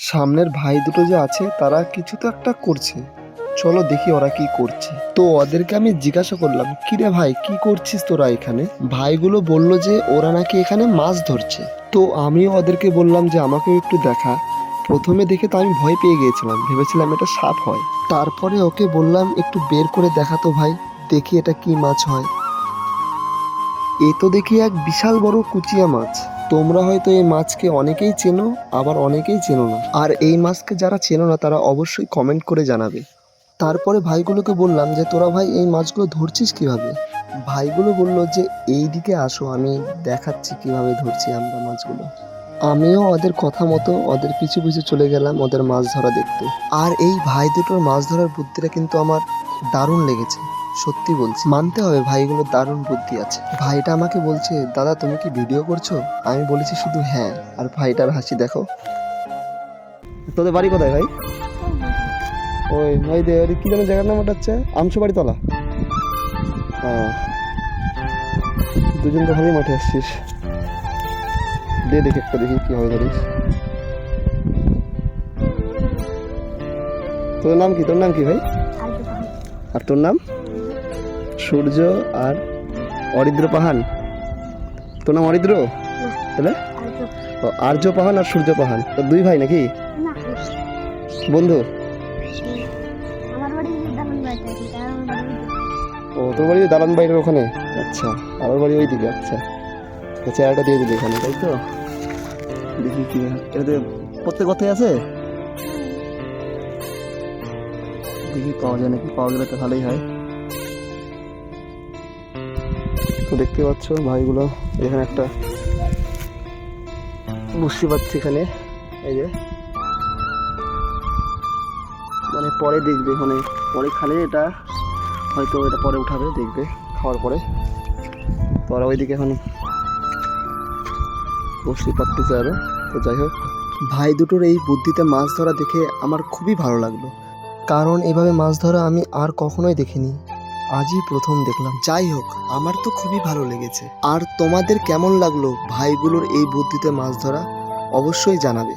সামনের ভাই দুটো যে আছে তারা কিছু তো একটা করছে, চলো দেখি ওরা কি করছে। তো ওদেরকে আমি জিজ্ঞাসা করলাম, কিরে ভাই কি করছিস তোরা এখানে? ভাইগুলো বলল যে ওরা নাকি এখানে মাছ ধরছে। তো আমিও ওদেরকে বললাম যে আমাকেও একটু দেখা। প্রথমে দেখে তো আমি ভয় পেয়ে গিয়েছিলাম, ভেবেছিলাম এটা সাপ হয়। তারপরে ওকে বললাম একটু বের করে দেখাতো ভাই, দেখি এটা কি মাছ হয়। এ তো দেখি এক বিশাল বড় কুচিয়া মাছ। তোমরা হয়তো এই মাছকে অনেকেই চেনো, আবার অনেকেই চেনো না। আর এই মাছকে যারা চেনো না তারা অবশ্যই কমেন্ট করে জানাবে। তারপরে ভাইগুলোকে বললাম যে তোরা ভাই এই মাছগুলো ধরছিস কিভাবে? ভাইগুলো বলল যে এই দিকে আসো, আমি দেখাচ্ছি কিভাবে ধরছি আমরা মাছগুলো। আমিও ওদের কথা মতো ওদের পিছু পিছু চলে গেলাম ওদের মাছ ধরা দেখতে। আর এই ভাই দুটোর মাছ ধরার বুদ্ধিটা কিন্তু আমার দারুণ লেগেছে, সত্যি বলছি, মানতে হবে ভাইগুলোর দারুণ বুদ্ধি আছে। ভাইটা আমাকে বলছে, দাদা তুমি কি ভিডিও করছো? আমি বলেছি শুধু হ্যাঁ। আর ভাইটার হাসি দেখো। তোদের বাড়ি কোথায় ভাই? ওই ভাই দে ওই কি যেন জায়গার নাম, ওটা হচ্ছে আমসুবাড়ি তলা। হ্যাঁ, দুজন তো ভালোই মাঠে আসছিস। দে দেখি একটা, দেখি কি হবে ধরিস। তোর নাম কি? তোর নাম কি ভাই? আর তোর নাম? সূর্য আর অরিদ্র পাহান। তোর নাম অরিদ্র? তাহলে আর্য পাহান আর সূর্য পাহান, তো দুই ভাই নাকি বন্ধু? ও তোর বাড়ি দালান বাড়ির ওখানে? আচ্ছা, আমার বাড়ি ওই দিকে। আচ্ছা, চেহারাটা দিয়ে দিলি এখানে, তাই তো? দেখি কি এটাতে প্রত্যেক কথাই আছে, দেখি পাওয়া যায় নাকি। পাওয়া গেলে তো ভালোই হয়। তো দেখতে পাচ্ছ ভাইগুলো এখানে একটা বুঝতে পারছি এখানে, এই যে মানে পরে দেখবে, মানে পরে খালে এটা হয়তো এটা পরে উঠাবে, দেখবে খাওয়ার পরে। তো ওরা ওইদিকে এখন বসতে পারতেছে আরো। তো যাই হোক, ভাই দুটোর এই বুদ্ধিতে মাছ ধরা দেখে আমার খুবই ভালো লাগলো, কারণ এভাবে মাছ ধরা আমি আর কখনোই দেখিনি, আজই প্রথম দেখলাম। যাই হোক, আমার তো খুবই ভালো লেগেছে। আর তোমাদের কেমন লাগলো ভাইগুলোর এই বুদ্ধিতে মাছ ধরা অবশ্যই জানাবে।